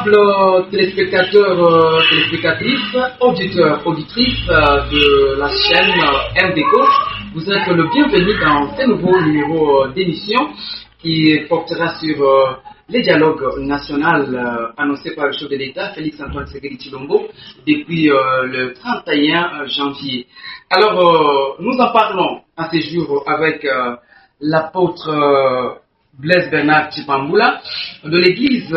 Téléspectateurs, téléspectatrices, auditeurs, auditrices de la chaîne MDECO, vous êtes le bienvenu dans ce nouveau numéro d'émission qui portera sur les dialogues nationaux annoncés par le chef de l'État, Félix-Antoine Tshisekedi Tshilombo, depuis le 31 janvier. Alors, nous en parlons à ce jour avec l'apôtre Blaise Bernard Tshibamboula de l'église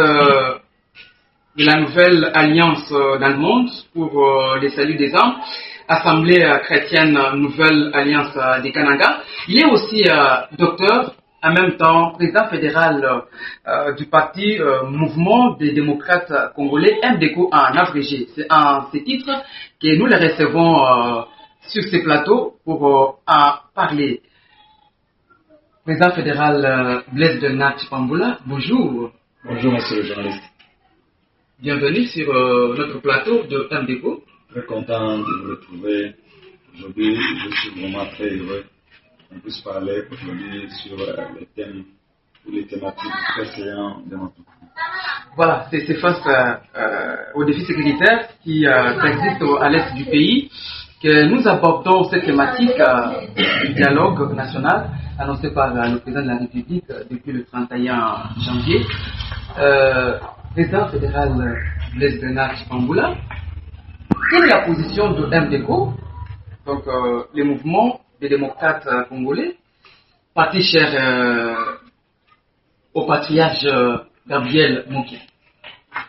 de la Nouvelle Alliance dans le monde pour les saluts des âmes, Assemblée chrétienne Nouvelle Alliance des Kananga. Il est aussi docteur, en même temps président fédéral du parti Mouvement des démocrates congolais, MDECO en abrégé. C'est en ces titres que nous les recevons sur ces plateaux pour en parler. Président fédéral Blaise Bernard Tshibamboula, bonjour. Bonjour monsieur le journaliste. Bienvenue sur notre plateau de MDECO. Très content de vous retrouver aujourd'hui. Je suis vraiment très heureux qu'on puisse parler aujourd'hui sur les thèmes ou les thématiques très saillantes de notre pays. Voilà, c'est face aux défis sécuritaires qui existent à l'est du pays que nous abordons cette thématique du dialogue national annoncé par le président de la République depuis le 31 janvier. Président fédéral Blaise Bernard Tshibamboula, quelle est la position de MDECO, donc les mouvements des démocrates congolais, parti cher au patriarche Gabriel Moki?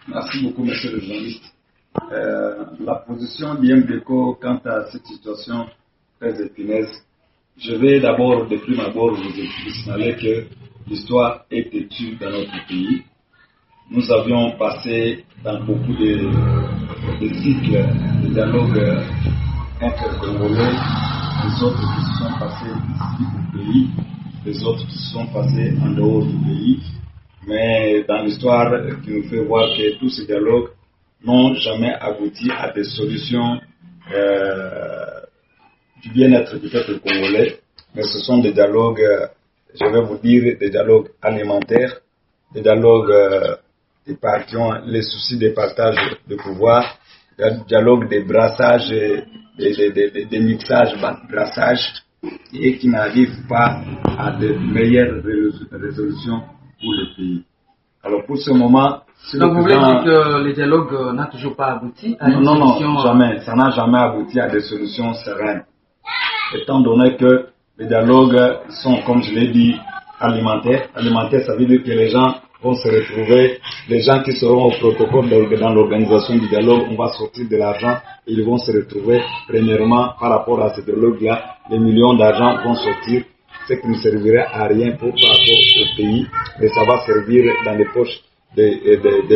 Merci beaucoup, monsieur le journaliste. La position de MDECO quant à cette situation très épineuse, je vais d'abord, de prime abord, vous signaler que l'histoire est têtue dans notre pays. Nous avions passé dans beaucoup de cycles de dialogue inter-congolais, les autres qui se sont passés ici au pays, les autres qui se sont passés en dehors du pays. Mais dans l'histoire qui nous fait voir que tous ces dialogues n'ont jamais abouti à des solutions du bien-être du peuple congolais, mais ce sont des dialogues, je vais vous dire, des dialogues alimentaires, des dialogues qui ont les soucis de partage de pouvoir, des dialogues de brassage, des mixages, brassage, et qui n'arrivent pas à de meilleures résolutions pour le pays. Alors pour ce moment, donc vous voulez dire que le dialogue n'a toujours pas abouti à une solution? Non, jamais. Ça n'a jamais abouti à des solutions sereines. Étant donné que les dialogues sont, comme je l'ai dit, alimentaires. Alimentaires, ça veut dire que les gens vont se retrouver, les gens qui seront au protocole dans l'organisation du dialogue, on va sortir de l'argent et ils vont se retrouver, premièrement, par rapport à ce dialogue-là, les millions d'argent vont sortir, ce qui ne servirait à rien par rapport au pays, mais ça va servir dans les poches des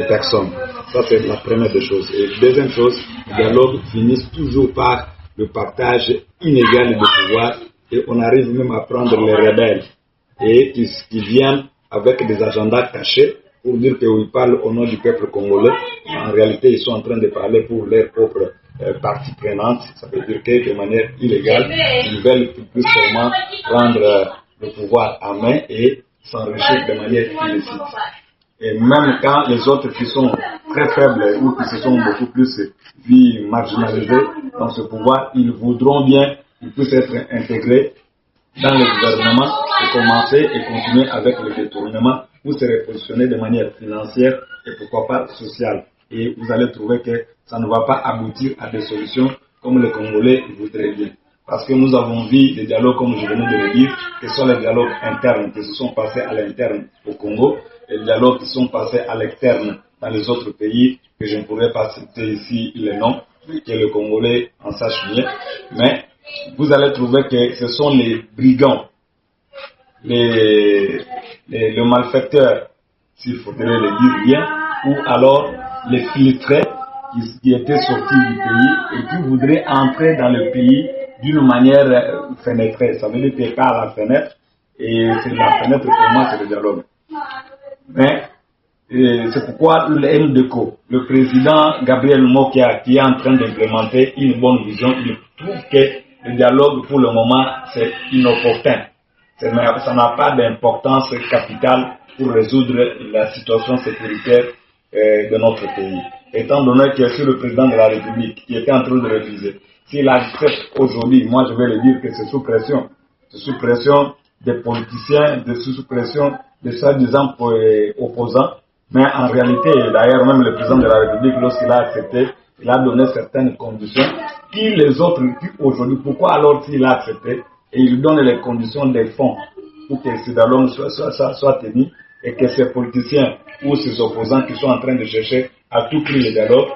personnes. Ça, c'est la première des choses. Et deuxième chose, le dialogue finit toujours par le partage inégal de pouvoir et on arrive même à prendre les rebelles et qui viennent avec des agendas cachés pour dire qu'ils parlent au nom du peuple congolais. En réalité, ils sont en train de parler pour leur propre partie prenante. Ça veut dire que de manière illégale, ils veulent plus seulement prendre le pouvoir en main et s'enrichir de manière illicite. Et même quand les autres qui sont très faibles ou qui se sont beaucoup plus vus marginalisés dans ce pouvoir, ils voudront bien qu'ils puissent être intégrés dans le gouvernement et commencer et continuer avec le détournement ou se repositionner de manière financière et pourquoi pas sociale. Et vous allez trouver que ça ne va pas aboutir à des solutions comme les Congolais voudraient bien. Parce que nous avons vu des dialogues, comme je venais de le dire, qui sont les dialogues internes qui se sont passés à l'interne au Congo, et les dialogues qui sont passés à l'externe dans les autres pays, que je ne pourrais pas citer ici les noms, que le Congolais en sache mieux. Mais vous allez trouver que ce sont les brigands, les malfaiteurs, s'il faudrait le dire bien, ou alors les filtrés qui étaient sortis du pays et qui voudraient entrer dans le pays d'une manière fenêtrée. Ça veut dire qu'il n'y a pas à la fenêtre, et c'est la fenêtre pour moi, c'est le dialogue. Mais c'est pourquoi le MDECO, le président Gabriel Mokia, qui est en train d'implémenter une bonne vision, il trouve que le dialogue pour le moment c'est inopportun. Ça n'a pas d'importance capitale pour résoudre la situation sécuritaire de notre pays. Étant donné que c'est le président de la République qui était en train de refuser, s'il accepte aujourd'hui, moi je vais le dire que c'est sous pression. C'est sous pression des politiciens, sous pression des soi-disant opposants. Mais en réalité, d'ailleurs, même le président de la République, lorsqu'il a accepté, il a donné certaines conditions qui les autres, qui aujourd'hui, pourquoi alors s'il a accepté et il donne les conditions des fonds pour que ce dialogue soit tenu et que ces politiciens ou ces opposants qui sont en train de chercher à tout prix le dialogue,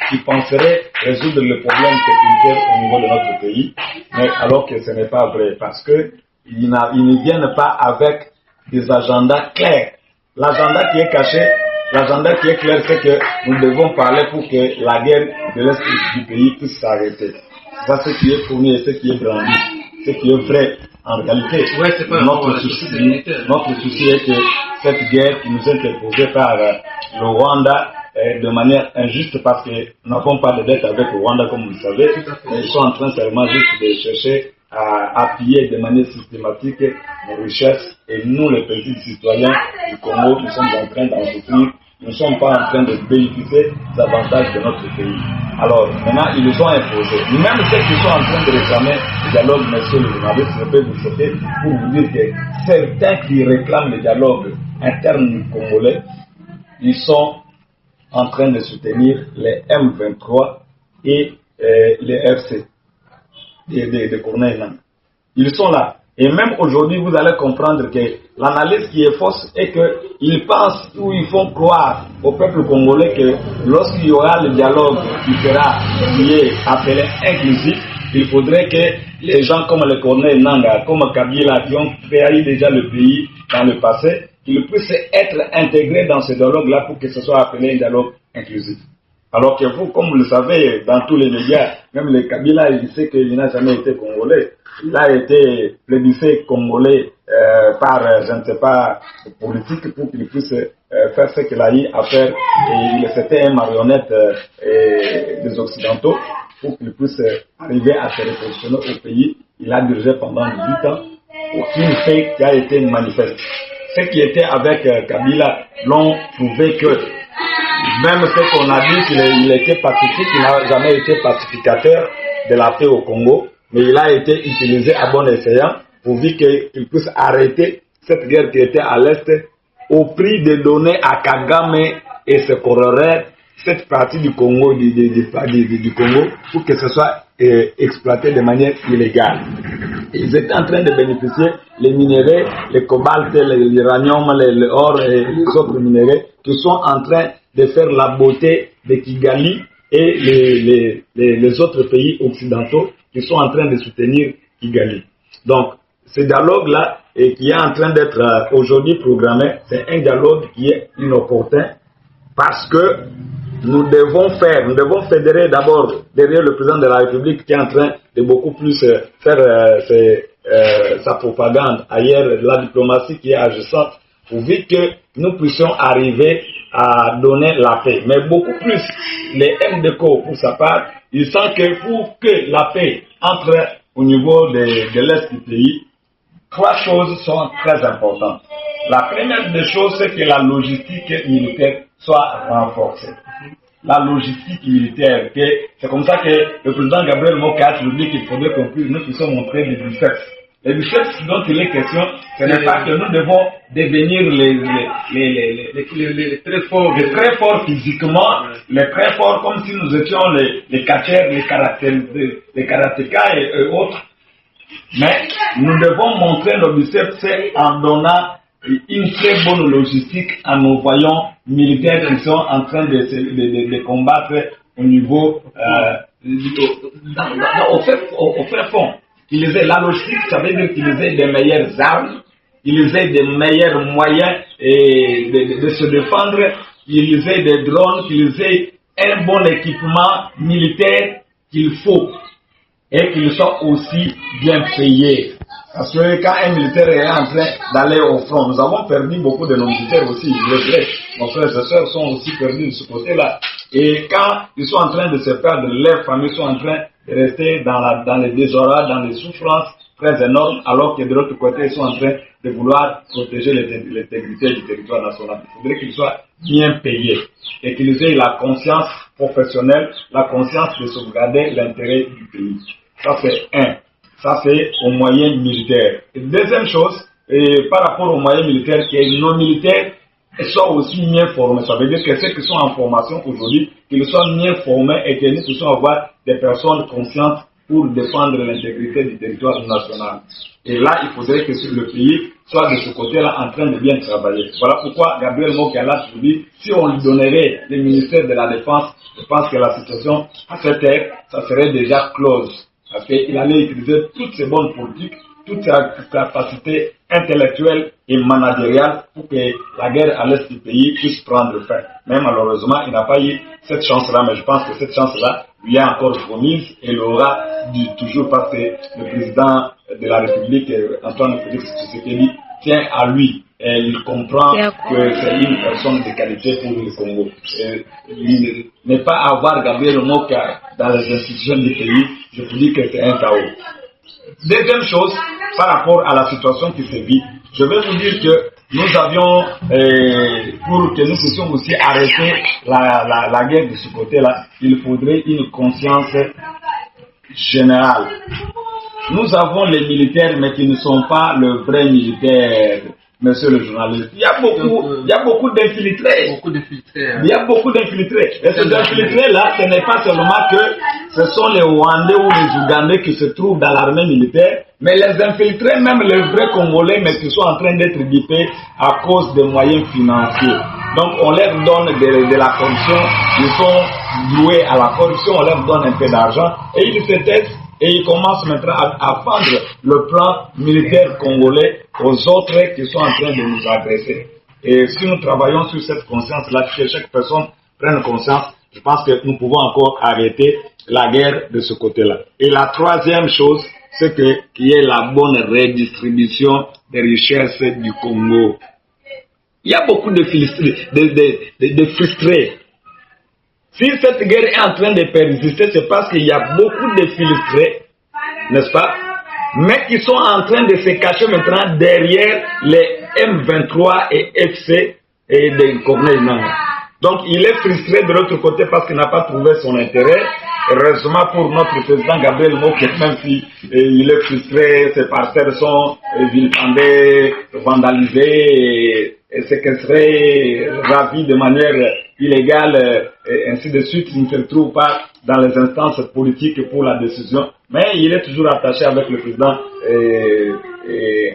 qui penseraient résoudre le problème sécuritaire au niveau de notre pays, mais alors que ce n'est pas vrai, parce qu'ils ne viennent pas avec des agendas clairs. L'agenda qui est caché, l'agenda qui est clair, c'est que nous devons parler pour que la guerre de l'Est du pays puisse s'arrêter. C'est ça ce qui est fourni et ce qui est brandi, ce qui est vrai en réalité. Ouais, c'est pas notre souci est que cette guerre qui nous est imposée par le Rwanda de manière injuste, parce que nous n'avons pas de dette avec le Rwanda comme vous le savez, mais ils sont en train seulement juste de chercher à appuyer de manière systématique nos richesses, et nous les petits citoyens du Congo, nous sommes en train d'en souffrir. Nous ne sommes pas en train de bénéficier des avantages de notre pays. Alors, maintenant, ils nous ont imposé. Même ceux qui sont en train de réclamer le dialogue, monsieur le journaliste, je peux vous choquer pour vous dire que certains qui réclament le dialogue interne congolais, ils sont en train de soutenir les M23 et les FC de Corneille Nangaa. Ils sont là. Et même aujourd'hui, vous allez comprendre que l'analyse qui est fausse est qu'ils pensent ou ils font croire au peuple congolais que lorsqu'il y aura le dialogue qui est appelé inclusif, il faudrait que les gens comme le Corneille Nangaa, comme Kabila, qui ont créé déjà le pays dans le passé, qu'ils puissent être intégrés dans ce dialogue-là pour que ce soit appelé un dialogue inclusif. Alors que vous, comme vous le savez, dans tous les médias, même le Kabila, il sait qu'il n'a jamais été congolais. Il a été plébiscité congolais par, je ne sais pas, politique pour qu'il puisse faire ce qu'il a eu à faire. Et c'était un marionnette des Occidentaux pour qu'il puisse arriver à se repositionner au pays. Il a dirigé pendant 18 ans. Aucune fait qui a été manifeste. Ceux qui étaient avec Kabila l'ont prouvé que même ce qu'on a dit qu'il était pacifique, il n'a jamais été pacificateur de la paix au Congo, mais il a été utilisé à bon escient pourvu qu'il puisse arrêter cette guerre qui était à l'Est au prix de donner à Kagame et ses corollaires cette partie du Congo, du Congo pour que ce soit exploité de manière illégale. Ils étaient en train de bénéficier les minéraux, les cobalt, l'uranium, l'or et les autres minéraux qui sont en train de faire la beauté de Kigali et les autres pays occidentaux qui sont en train de soutenir Kigali. Donc, ce dialogue-là, qui est en train d'être aujourd'hui programmé, c'est un dialogue qui est inopportun parce que nous devons fédérer d'abord derrière le président de la République qui est en train de beaucoup plus faire sa propagande ailleurs, la diplomatie qui est agissante, pourvu que nous puissions arriver à donner la paix. Mais beaucoup plus, les MDCO, pour sa part, ils sentent que pour que la paix entre au niveau de l'Est du pays, trois choses sont très importantes. La première des choses, c'est que la logistique militaire soit renforcée. La logistique militaire, c'est comme ça que le président Gabriel Moka a dit qu'il faudrait que nous puissions montrer les biceps. Les biceps dont il est question, ce n'est pas que nous devons devenir les très forts physiquement, les très forts comme si nous étions les catcheurs, les karatékas et autres. Mais nous devons montrer nos biceps en donnant une très bonne logistique à nos voyants militaires qui sont en train de combattre au niveau au fait fond. Qu'ils aient la logistique, ça veut dire qu'ils aient des meilleures armes, qu'ils aient des meilleurs moyens de se défendre, qu'ils aient des drones, qu'ils aient un bon équipement militaire qu'il faut et qu'ils soient aussi bien payés. Parce que quand un militaire est en train d'aller au front, nous avons perdu beaucoup de nos militaires aussi, nos frères et sœurs sont aussi perdus de ce côté-là. Et quand ils sont en train de se perdre, leurs familles sont en train de rester dans les désordres, dans les souffrances très énormes, alors que de l'autre côté, ils sont en train de vouloir protéger l'intégrité du territoire national. Il faudrait qu'ils soient bien payés et qu'ils aient la conscience professionnelle, la conscience de sauvegarder l'intérêt du pays. Ça c'est un. Ça c'est aux moyens militaires. Et deuxième chose, par rapport aux moyens militaires, que les non-militaires soient aussi bien formés. Ça veut dire que ceux qui sont en formation aujourd'hui, qu'ils soient bien formés et que nous puissions avoir des personnes conscientes pour défendre l'intégrité du territoire national. Et là, il faudrait que le pays soit de ce côté-là en train de bien travailler. Voilà pourquoi Gabriel Mokiala nous dit, si on lui donnerait le ministère de la Défense, je pense que la situation à cette ère, ça serait déjà close. Parce qu'il allait utiliser toutes ces bonnes politiques, toute sa capacité intellectuelle et managériale pour que la guerre à l'est du pays puisse prendre fin. Mais malheureusement, il n'a pas eu cette chance-là, mais je pense que cette chance-là lui est encore promise et il aura dit toujours parce que le président de la République, Antoine Félix Tshisekedi, tient à lui. Et il comprend que c'est une personne de qualité pour le Congo. Ne pas avoir Gabriel Moka dans les institutions du pays, je vous dis que c'est un chaos. Deuxième chose, par rapport à la situation qui se vit, je vais vous dire que nous avions, pour que nous puissions aussi arrêter la guerre de ce côté-là, il faudrait une conscience générale. Nous avons les militaires, mais qui ne sont pas le vrai militaire, monsieur le journaliste. Il y a beaucoup d'infiltrés. Il y a beaucoup d'infiltrés. Et ces infiltrés-là, ce n'est pas seulement que ce sont les Rwandais ou les Ougandais qui se trouvent dans l'armée militaire, mais les infiltrés, même les vrais Congolais, mais qui sont en train d'être guidés à cause des moyens financiers. Donc on leur donne de la corruption, ils sont doués à la corruption, on leur donne un peu d'argent et ils se taisent. Et ils commencent maintenant à vendre le plan militaire congolais aux autres qui sont en train de nous agresser. Et si nous travaillons sur cette conscience-là, que chaque personne prenne conscience, je pense que nous pouvons encore arrêter la guerre de ce côté-là. Et la troisième chose, c'est qu'il y ait la bonne redistribution des richesses du Congo. Il y a beaucoup de frustrés. Si cette guerre est en train de persister, c'est parce qu'il y a beaucoup de filtrés, n'est-ce pas? Mais qui sont en train de se cacher maintenant derrière les M23 et FC et des Corneille Nangaa. Donc il est frustré de l'autre côté parce qu'il n'a pas trouvé son intérêt. Heureusement pour notre président Gabriel Moki, même si il est frustré, ses parcelles sont vilipendées, vandalisées et séquestrées, ravies de manière illégale, et ainsi de suite. Il ne se trouve pas dans les instances politiques pour la décision, mais il est toujours attaché avec le président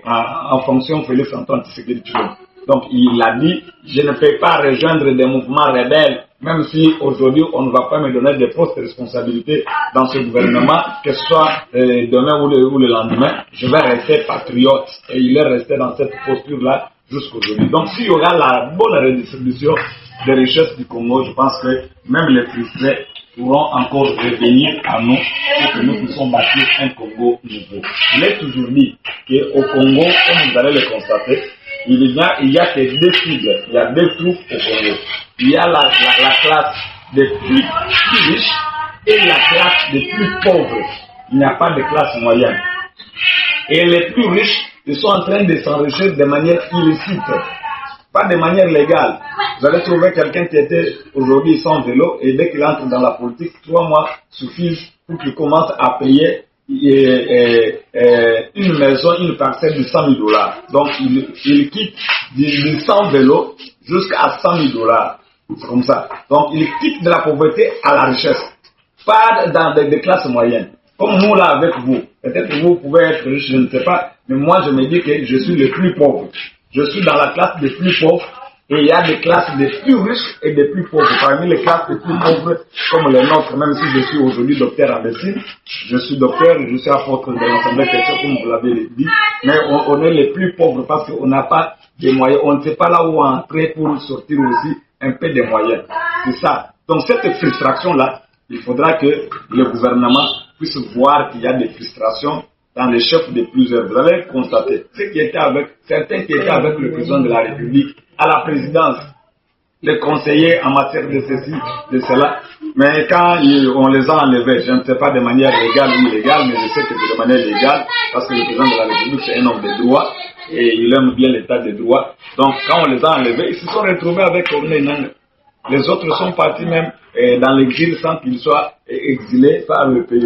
en fonction Félix Antoine Tshisekedi Tshilombo. Donc il a dit, je ne peux pas rejoindre des mouvements rebelles, même si aujourd'hui on ne va pas me donner des postes de responsabilité dans ce gouvernement, que ce soit demain ou le lendemain, je vais rester patriote. Et il est resté dans cette posture-là jusqu'aujourd'hui. Donc s'il y aura la bonne redistribution des richesses du Congo, je pense que même les frustrés pourront encore revenir à nous pour que nous puissions bâtir un Congo nouveau. Il est toujours dit qu'au Congo, comme vous allez le constater, il y a que deux cibles, il y a deux troupes au Congo. Il y a la classe des plus riches et la classe des plus pauvres. Il n'y a pas de classe moyenne. Et les plus riches, ils sont en train de s'enrichir de manière illicite, pas de manière légale. Vous allez trouver quelqu'un qui était aujourd'hui sans vélo et dès qu'il entre dans la politique, 3 mois suffisent pour qu'il commence à payer une maison, une parcelle de $100,000. Donc il quitte du 100 vélos jusqu'à $100,000. C'est comme ça. Donc il quitte de la pauvreté à la richesse. Pas dans des classes moyennes. Comme nous là avec vous. Peut-être que vous pouvez être riche, je ne sais pas. Mais moi je me dis que je suis le plus pauvre. Je suis dans la classe des plus pauvres. Et il y a des classes des plus riches et des plus pauvres. Parmi les classes des plus pauvres, comme les nôtres, même si je suis aujourd'hui docteur en médecine, je suis docteur, je suis apôtre de l'Assemblée chrétienne, comme vous l'avez dit, mais on est les plus pauvres parce qu'on n'a pas de moyens. On ne sait pas là où entrer pour sortir aussi un peu de moyens. C'est ça. Donc cette frustration-là, il faudra que le gouvernement puisse voir qu'il y a des frustrations dans les chefs de plusieurs. Vous allez constater, certains qui étaient avec le président de la République à la présidence, les conseiller en matière de ceci, de cela. Mais quand on les a enlevés, je ne sais pas de manière légale ou illégale, mais je sais que c'est de manière légale, parce que le président de la République, c'est un homme de droit, et il aime bien l'état de droit. Donc, quand on les a enlevés, ils se sont retrouvés avec Corneille Nangaa. Les autres sont partis même dans l'exil sans qu'ils soient exilés par les pays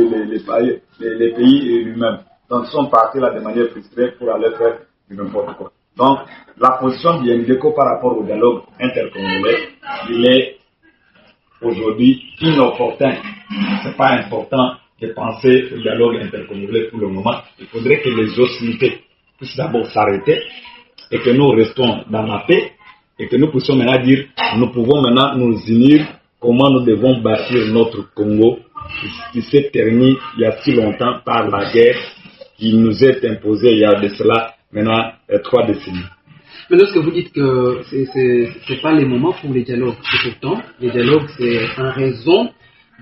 lui-même. Donc, ils sont partis là de manière frustrée pour aller faire du n'importe quoi. Donc, la position d'Yendeko par rapport au dialogue intercongolais, il est aujourd'hui inopportun. Ce n'est pas important de penser au dialogue intercongolais pour le moment. Il faudrait que les hostilités puissent d'abord s'arrêter et que nous restons dans la paix et que nous puissions maintenant dire, nous pouvons maintenant nous unir comment nous devons bâtir notre Congo qui s'est terminé il y a si longtemps par la guerre qui nous est imposée il y a de cela maintenant 3 décennies. Mais lorsque vous dites que c'est pas les moments pour les dialogues, et pourtant, les dialogues, c'est en raison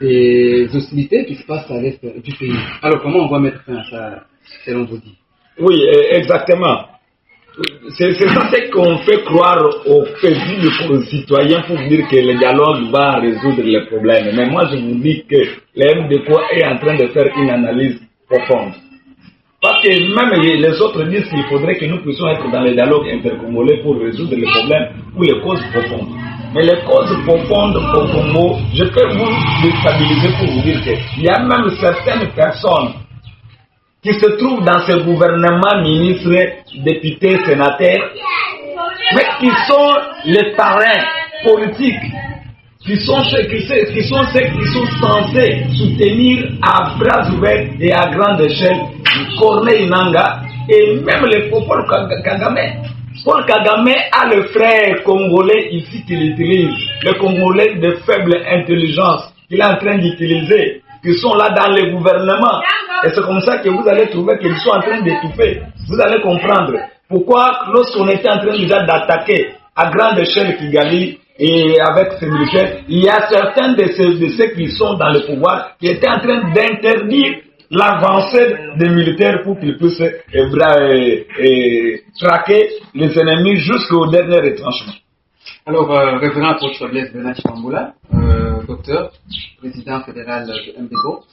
des hostilités qui se passent à l'est du pays. Alors, comment on va mettre fin à ça, selon vous dire? Oui, exactement. C'est ça ce qu'on fait croire aux paisibles citoyens pour dire que le dialogue va résoudre les problèmes. Mais moi, je vous dis que le MDCO est en train de faire une analyse profonde. Parce que même les autres disent qu'il faudrait que nous puissions être dans les dialogues intercongolais pour résoudre les problèmes ou les causes profondes. Mais les causes profondes au Congo, je peux vous déstabiliser pour vous dire qu'il y a même certaines personnes qui se trouvent dans ce gouvernement, ministres, députés, sénateurs, mais qui sont les parrains politiques, qui sont ceux qui sont censés soutenir à bras ouverts et à grande échelle Corneille Nangaa et même le Paul Kagame. Paul Kagame a le frère congolais ici qu'il utilise, le Congolais de faible intelligence qu'il est en train d'utiliser, qui sont là dans le gouvernement. Et c'est comme ça que vous allez trouver qu'ils sont en train d'étouffer. Vous allez comprendre pourquoi lorsqu'on était en train déjà d'attaquer à grande échelle Kigali et avec ces militaires, il y a certains de ceux qui sont dans le pouvoir qui étaient en train d'interdire l'avancée des militaires pour qu'ils puissent traquer les ennemis jusqu'au dernier retranchement. Alors, révérend apôtre Fabrice Bernard Chipambula, docteur, président fédéral de MDCO,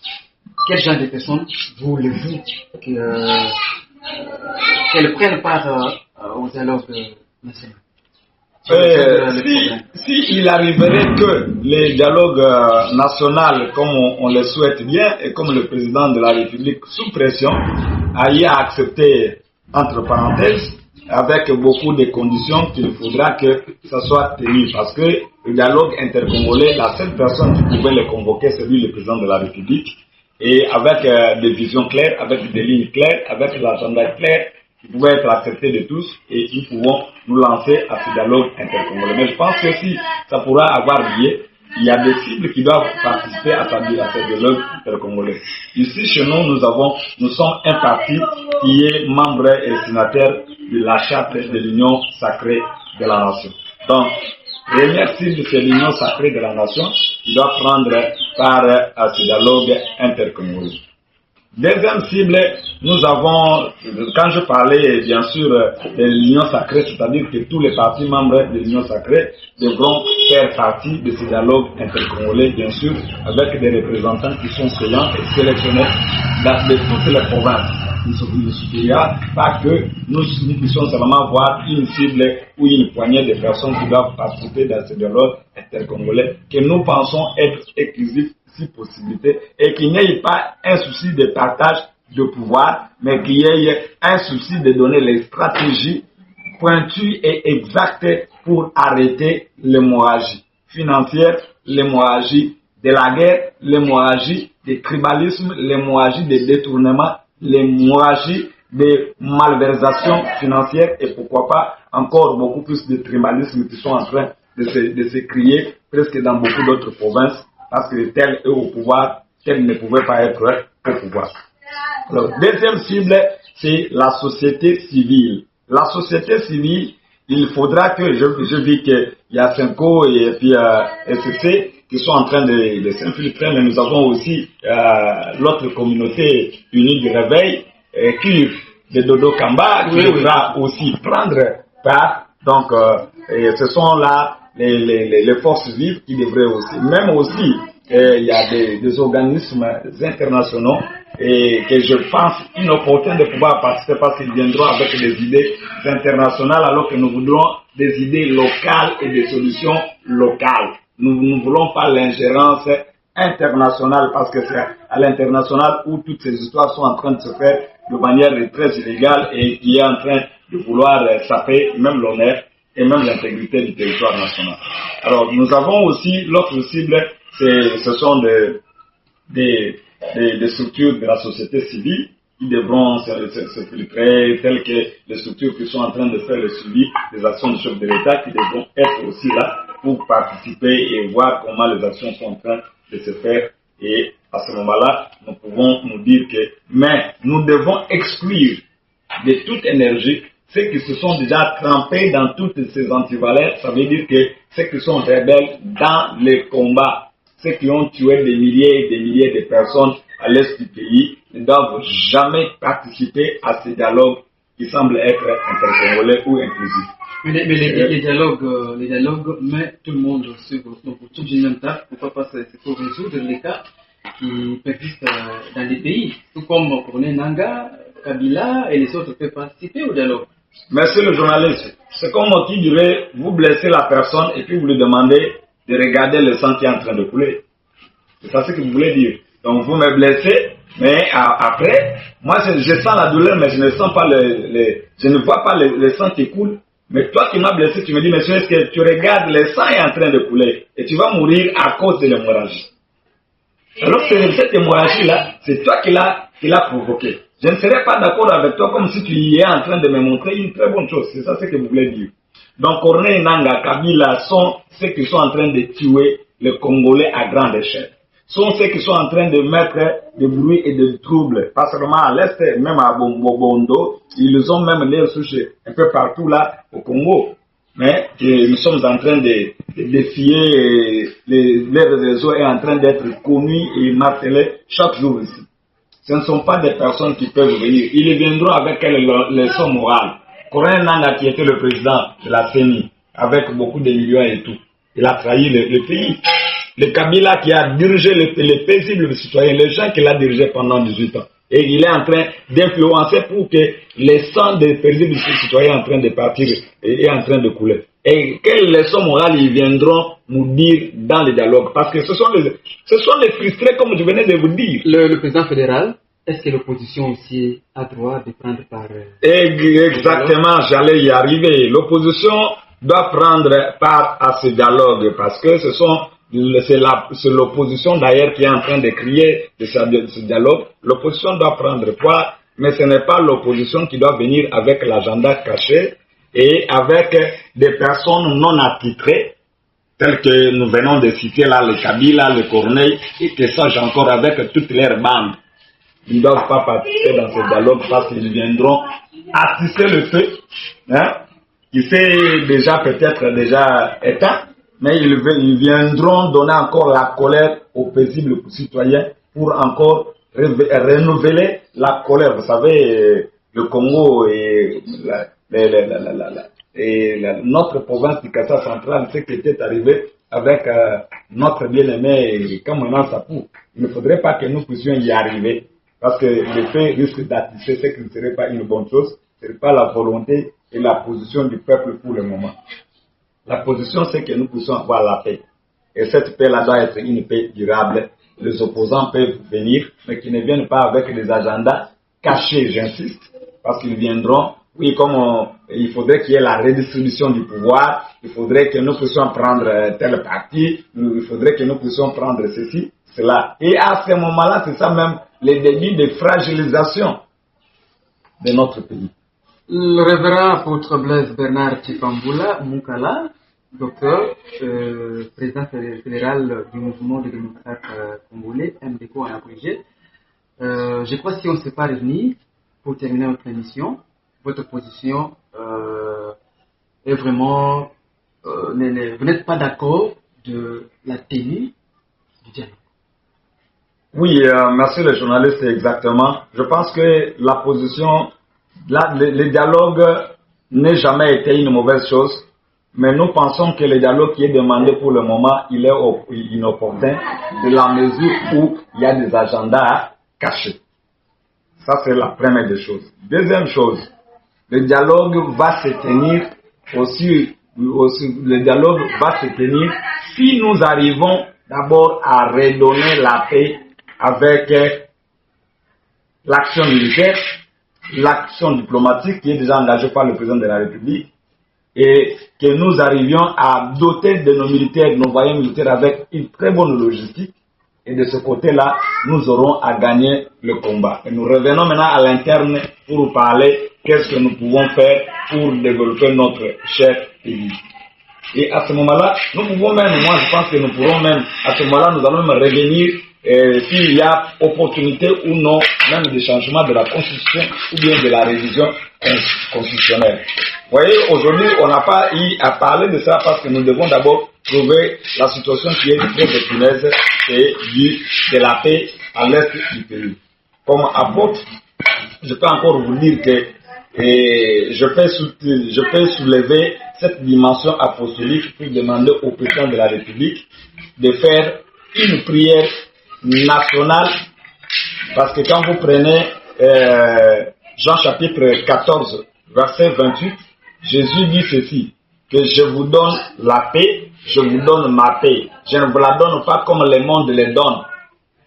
quel genre de personnes voulez-vous qu'elles prennent part aux dialogues nationaux? Si il arriverait que les dialogues nationaux, comme on le souhaite bien, et comme le président de la République, sous pression, aille à accepter, entre parenthèses, avec beaucoup de conditions qu'il faudra que ça soit tenu. Parce que le dialogue intercongolais, la seule personne qui pouvait le convoquer, c'est lui, le président de la République, et avec des visions claires, avec des lignes claires, avec l'agenda clair, qui pouvait être accepté de tous, et nous pouvons nous lancer à ce dialogue intercongolais. Mais je pense que si ça pourra avoir lieu, il y a des cibles qui doivent participer à ce dialogue intercongolais. Ici, chez nous, nous sommes un parti qui est membre et signataire de la charte de l'Union sacrée de la nation. Donc, première cible, c'est l'Union sacrée de la nation qui doit prendre part à ce dialogue intercongolais. Deuxième cible, nous avons, quand je parlais bien sûr de l'Union sacrée, c'est-à-dire que tous les partis membres de l'Union sacrée devront faire partie de ce dialogue intercongolais, bien sûr, avec des représentants qui sont payants et sélectionnés de toutes les provinces. Il ne suffira pas que nous puissions seulement voir une cible ou une poignée de personnes qui doivent participer dans ce dialogue intercongolais, que nous pensons être exclusif si possibilité, et qu'il n'y ait pas un souci de partage de pouvoir, mais qu'il y ait un souci de donner les stratégies pointues et exactes pour arrêter l'hémorragie financière, l'hémorragie de la guerre, l'hémorragie du tribalisme, l'hémorragie des détournements, l'hémorragie des malversations financières et pourquoi pas encore beaucoup plus de tribalisme qui sont en train de se créer presque dans beaucoup d'autres provinces. Parce que tel est au pouvoir, tel ne pouvait pas être au pouvoir. Alors, deuxième cible, c'est la société civile. La société civile, il faudra que, je dis qu'il y a Senko et puis SCC qui sont en train de s'infiltrer, mais nous avons aussi l'autre communauté unie du réveil, qui de Dodo Kamba, qui devra aussi prendre part. Donc, ce sont là les forces vives qui devraient aussi, même aussi, il y a des organismes internationaux et que je pense inopportun de pouvoir participer parce qu'ils viendront avec des idées internationales alors que nous voudrons des idées locales et des solutions locales. Nous ne voulons pas l'ingérence internationale parce que c'est à l'international où toutes ces histoires sont en train de se faire de manière très illégale et qui est en train de vouloir saper même l'honneur et même l'intégrité du territoire national. Alors nous avons aussi l'autre cible, ce sont des structures de la société civile qui devront se filtrer, telles que les structures qui sont en train de faire le suivi des actions du chef de l'État, qui devront être aussi là pour participer et voir comment les actions sont en train de se faire. Et à ce moment-là, nous pouvons nous dire que, mais nous devons exclure de toute énergie ceux qui se sont déjà trempés dans toutes ces antivaleurs. Ça veut dire que ceux qui sont rebelles dans les combats, ceux qui ont tué des milliers et des milliers de personnes à l'est du pays, ne doivent jamais participer à ces dialogues qui semblent être intercongolais ou inclusifs. Mais les dialogues mettent tout le monde sur une même table. Pourquoi pas c'est pour résoudre les cas qui persistent dans les pays. Tout comme pour Nanga, Kabila et les autres peuvent participer au dialogue. Merci le journaliste. C'est comme qui dirait, vous blessez la personne et puis vous lui demandez de regarder le sang qui est en train de couler. C'est ça ce que vous voulez dire. Donc vous me blessez, mais après, moi je sens la douleur, mais je ne sens pas je ne vois pas le sang qui coule. Mais toi qui m'as blessé, tu me dis, monsieur, est-ce que tu regardes le sang est en train de couler et tu vas mourir à cause de l'hémorragie. Alors cette hémorragie-là, c'est toi qui l'as provoquée. Je ne serais pas d'accord avec toi comme si tu y es en train de me montrer une très bonne chose. C'est ça ce que vous voulez dire. Donc Corneille Nangaa, Kabila sont ceux qui sont en train de tuer les Congolais à grande échelle. Sont ceux qui sont en train de mettre de bruit et de troubles, pas seulement à l'est, même à Bondo, ils ont même les souches un peu partout là au Congo. Mais nous sommes en train de défier, les réseaux est en train d'être connus et martelés chaque jour ici. Ce ne sont pas des personnes qui peuvent venir, ils viendront avec quelle leçon morale. Corneille Nangaa qui était le président de la CENI, avec beaucoup de millions et tout, il a trahi le pays. Le Kabila qui a dirigé les paisibles citoyens, les gens qu'il a dirigé pendant 18 ans. Et il est en train d'influencer pour que les sangs des paisibles citoyens en train de partir et en train de couler. Et quelles leçons morales ils viendront nous dire dans les dialogues? Parce que ce sont les frustrés, comme je venais de vous dire. Le président fédéral, est-ce que l'opposition aussi a droit de prendre part? Exactement, j'allais y arriver. L'opposition doit prendre part à ce dialogue parce que c'est l'opposition d'ailleurs qui est en train de crier de ce dialogue. L'opposition doit prendre part, mais ce n'est pas l'opposition qui doit venir avec l'agenda caché et avec des personnes non attitrées, telles que nous venons de citer là, le Kabila, le Corneille, et que ça, j'ai encore avec toutes leurs bandes. Ils ne doivent pas participer dans ce dialogue parce qu'ils viendront attiser le feu, qui s'est peut-être déjà éteint. Mais ils viendront donner encore la colère aux paisibles citoyens pour encore renouveler la colère. Vous savez, le Congo et notre province du Kassa central, ce qui était arrivé avec notre bien-aimé Kamana Sapou. Il ne faudrait pas que nous puissions y arriver parce que le fait risque d'attiser ce qui ne serait pas une bonne chose. Ce n'est pas la volonté et la position du peuple pour le moment. La position, c'est que nous puissions avoir la paix. Et cette paix-là doit être une paix durable. Les opposants peuvent venir, mais qui ne viennent pas avec des agendas cachés, j'insiste, parce qu'ils viendront, oui, comme il faudrait qu'il y ait la redistribution du pouvoir, il faudrait que nous puissions prendre tel parti, il faudrait que nous puissions prendre ceci, cela. Et à ce moment-là, c'est ça même, les débuts de fragilisation de notre pays. Le révérend apôtre Blaise Bernard Tshibamboula Moukala, docteur, président fédéral du mouvement des démocrates congolais, MDCO en abrégé. Je crois que si on ne sait pas revenir, pour terminer notre émission, votre position est vraiment, vous n'êtes pas d'accord de la tenue du dialogue. Oui, merci le journaliste, exactement. Je pense que la position, le dialogue n'a jamais été une mauvaise chose, Mais nous pensons que le dialogue qui est demandé pour le moment, il est inopportun de la mesure où il y a des agendas cachés. Ça, c'est la première des choses. Deuxième chose, le dialogue va se tenir le dialogue va se tenir si nous arrivons d'abord à redonner la paix avec l'action militaire, l'action diplomatique qui est déjà engagée par le président de la République, et que nous arrivions à doter de nos militaires, nos voyants militaires avec une très bonne logistique. Et de ce côté-là, nous aurons à gagner le combat. Et nous revenons maintenant à l'interne pour parler qu'est-ce que nous pouvons faire pour développer notre cher pays. Et à ce moment-là, nous pouvons même, moi je pense que nous pourrons même, à ce moment-là, nous allons même revenir s'il y a opportunité ou non, même des changements de la Constitution ou bien de la révision constitutionnelle. Vous voyez, aujourd'hui, on n'a pas eu à parler de ça parce que nous devons d'abord trouver la situation qui est très épineuse et de la paix à l'est du pays. Comme apôtre, je peux encore vous dire que je peux soulever cette dimension apostolique pour demander au président de la République de faire une prière nationale, parce que quand vous prenez Jean chapitre 14, verset 28, Jésus dit ceci, que je vous donne la paix, je vous donne ma paix. Je ne vous la donne pas comme le monde les donne.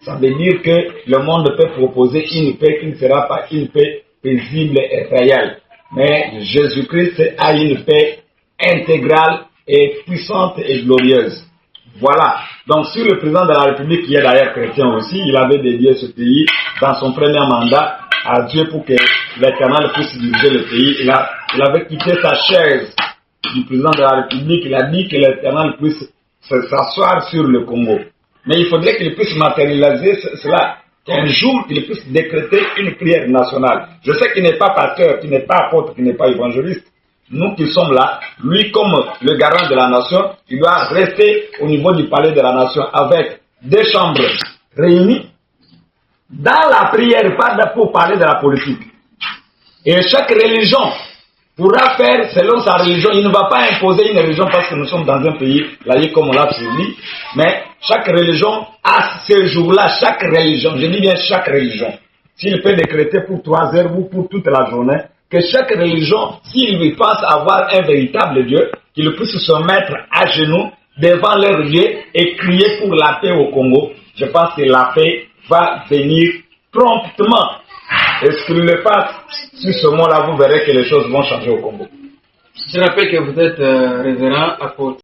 Ça veut dire que le monde peut proposer une paix qui ne sera pas une paix paisible et réelle. Mais Jésus-Christ a une paix intégrale et puissante et glorieuse. Voilà. Donc, si le président de la République, qui est d'ailleurs chrétien aussi, il avait dédié ce pays dans son premier mandat à Dieu pour que l'Éternel puisse diriger le pays. Il avait quitté sa chaise du président de la République. Il a dit que l'Éternel puisse s'asseoir sur le Congo. Mais il faudrait qu'il puisse matérialiser cela, qu'un jour il puisse décréter une prière nationale. Je sais qu'il n'est pas pasteur, qu'il n'est pas apôtre, qu'il n'est pas évangéliste. Nous qui sommes là, lui comme le garant de la nation, il doit rester au niveau du palais de la nation avec des chambres réunies dans la prière, pas pour parler de la politique. Et chaque religion pourra faire selon sa religion. Il ne va pas imposer une religion parce que nous sommes dans un pays laïque comme on l'a dit, mais chaque religion a ce jour-là, chaque religion, je dis bien chaque religion, s'il peut décréter pour 3 heures ou pour toute la journée, que chaque religion, s'il lui pense avoir un véritable Dieu, qu'il puisse se mettre à genoux devant leur Dieu et crier pour la paix au Congo. Je pense que la paix va venir promptement. Et ce qu'il le fasse sur ce mot-là, vous verrez que les choses vont changer au Congo. Je rappelle que vous êtes révérend apôtre.